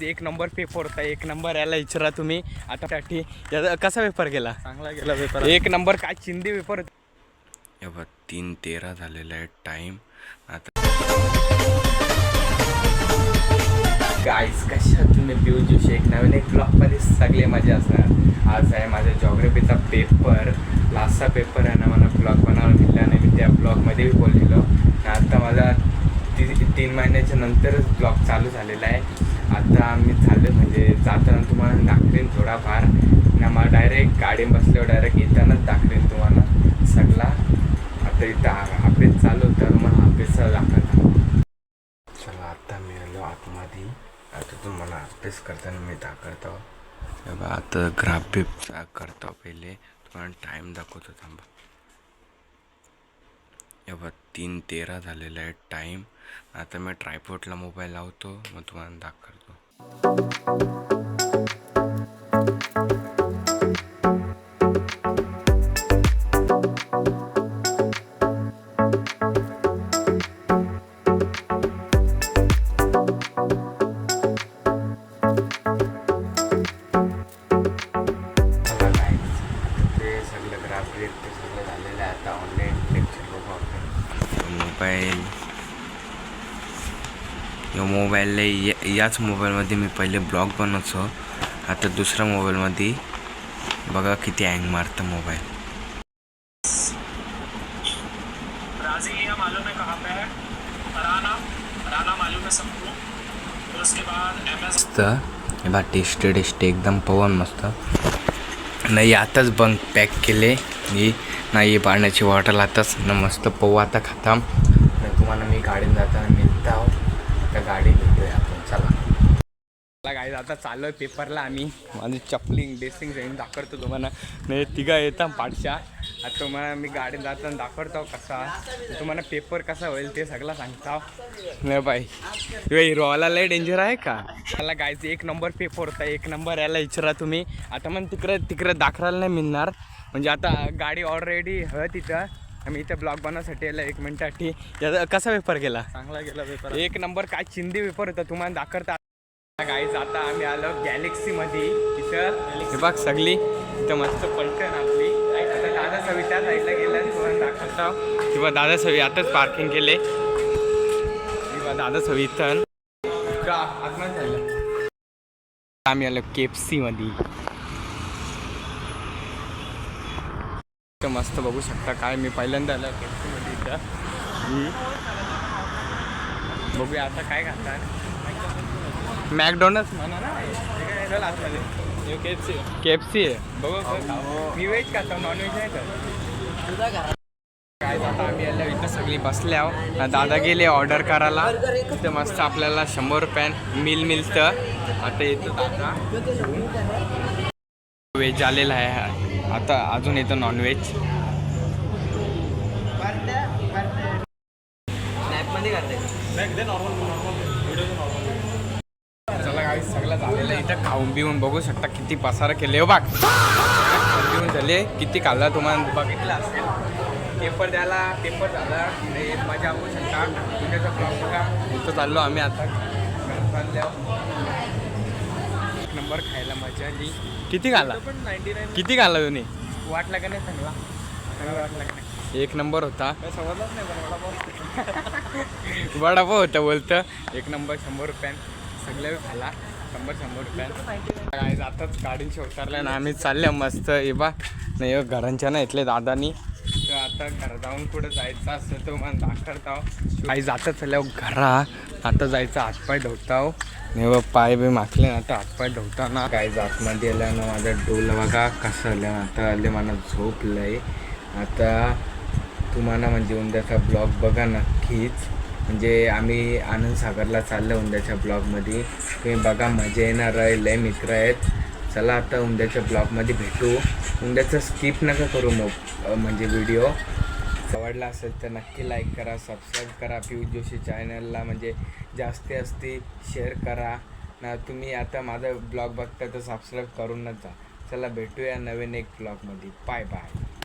एक number paper होता, एक नंबर. याला विचारा तुम्ही आता साठी याचा कसा पेपर गेला. चांगला गेला पेपर, एक नंबर. काय चिंदी पेपर होता. 3:13 झालेला आहे टाइम आता. गाईस कशा तुम्ही पिऊ जोशी एक नवीन एक ब्लॉगमध्ये सगळे मजा असणार. आज आहे माझ्या जॉग्रफीचा पेपर, लास्टचा पेपर आहे ना. मला ब्लॉग बनावं मिळाला नाही, मी त्या ब्लॉगमध्ये बोललेलो. आता माझा 3 महिन्याच्या नंतरच ब्लॉग चालू झालेला आहे. आता मी झालं म्हणजे जाताना तुम्हाला दाखवेन थोडाफार ना. मला डायरेक्ट गाडी बसल्यावर डायरेक्ट येतानाच दाखवेन तुम्हाला सगळा. आता इथं अभ्यास चालू होता, मला अभ्यास दाखवता. चला आता मी आलो आतमध्ये. आता तुम्हाला अभ्यास करताना मी दाखवतो. आता ग्राफ करतो. पहिले तुम्हाला टाईम दाखवतो, थांबा. 3:13 झालेला आहे टाईम. आता मी ट्रायपॉडला मोबाईल लावतो, मग तुम्हाला दाखवतो. झालेलं आहे. आता ऑनलाईन लेक्चर बघू आपण. मोबाईलला याच मोबाईलमध्ये मी पहिले ब्लॉग बनवतो. आता दुसऱ्या मोबाईलमध्ये बघा किती हँग मारतं मोबाईल. ब्राज़ीलिया मालूम है कहाँ पे है? हराना मालूम है सबको. फिर उसके बाद मस्त हे बा टेस्ट एकदम पवन मस्त. नाही आताच बंक पॅक केले मी. नाही पाण्याची बॉटल आताच ना. मस्त पव आता खाता. तुम्हाला मी गाडीने जाताना मिळता आहो. आता गाडी भेटूया आपण, चला. गाईज आता चाललो आहे पेपरला. आम्ही माझी चपलिंग ड्रेसिंग सेम दाखवतो तुम्हाला. नाही तिघा येतात पाठशा. आता तुम्हाला मी गाडीत जाताना दाखवतो कसा तुम्हाला पेपर कसा होईल ते सगळं सांगता. नाही बाई हिरोवाला लय डेंजर आहे का. मला गायचं एक नंबर पेपर होता, एक नंबर. याला विचारा तुम्ही. आता मग तिकडे दाखवायला नाही मिळणार. म्हणजे आता गाडी ऑलरेडी तिथं. आम्ही इथं ब्लॉग बनवण्यासाठी याला 1 मिनिटासाठी. याचा कसा पेपर गेला. चांगला गेला पेपर, एक नंबर. काय चिंदी पेपर होता तुम्हाला दाखवता. गाईज आता आम्ही आलो गॅलेक्सीमध्ये. तिथं हे बघ सगळी इथं मस्त पलटण आपली. आता दादा सवी त्या साईडला गेल्या तुम्हाला दाखवता. किंवा दादा सवी आताच पार्किंग केले. किंवा दादा सवी इथं का आत्मा झालं. आम्ही आलो KFC मध्ये. मस्त बघू शकता. काय मी पहिल्यांदा आलो KFC मध्ये. इथं बघूया आता काय खातात. मॅकडॉनल्ड्स म्हणा ना. KFC आहे बघू. मी व्हेज खाता, नॉनव्हेज नाही खात. काय आता आम्ही आलो इथं सगळी बसले आहो. दादा गेले ऑर्डर करायला. तिथं मस्त आपल्याला 100 रुपयान मिल मिळतं. आता येतं दादा. व्हेज आलेला आहे. आता अजून येतं नॉनव्हेज. चला काही सगळं झालेलं आहे. इथं खाऊन पिऊन बघू शकता किती पसारा केले. बाग खाऊन पिऊन झाले. किती खाल्ला तुम्हाला बघितलं असेल. पेपर झाला. मजा बघू शकता. उद्याचा ब्लॉग बघा. इथं चाललो आम्ही आता. एक नंबर खायला मजा आली. किती खाल्ला तुम्ही. वाटला का नाही चांगला. वाटला का नाही. एक नंबर होता. समजलाच नाही. वडापाव होता बोलतं. एक नंबर 100 रुपयान सगळं खाला. 100 रुपयान काय जाताच गाडींशी उतरल्या ना. आम्ही चालल्या मस्त. हे बा नाही घरांच्या ना इथले दादानी. तर आता घर जाऊन कुठं जायचं असं तर मला दाखवता. काही जाता चालल्यावर घरा. आता जायचं हातपाय धुवताव. नाही पाय बी माखले ना. आता हातपाय धुवताना काही जातमध्ये आल्या ना. माझा डोल बघा कसं आलं. आता आले मला झोपलं आहे. आता तुम्हाला म्हणजे उद्याचा ब्लॉग बघा नक्कीच. म्हणजे आम्ही आनंदसागरला चाललो उद्याच्या ब्लॉगमध्ये. तुम्ही बघा मजा येणार आहे. लय मित्र आहेत. चला आता उद्याच्या ब्लॉगमध्ये भेटू. उद्याचं स्किप नका करू म्हणजे व्हिडिओ. आवडला असेल तर नक्की लाईक करा, सबस्क्राईब करा. पियुष जोशी चॅनलला म्हणजे जास्ती असती शेअर करा ना. तुम्ही आता माझा ब्लॉग बघता तर सबस्क्राईब करूनच जा. चला भेटूया नवीन एक ब्लॉगमध्ये. Bye bye.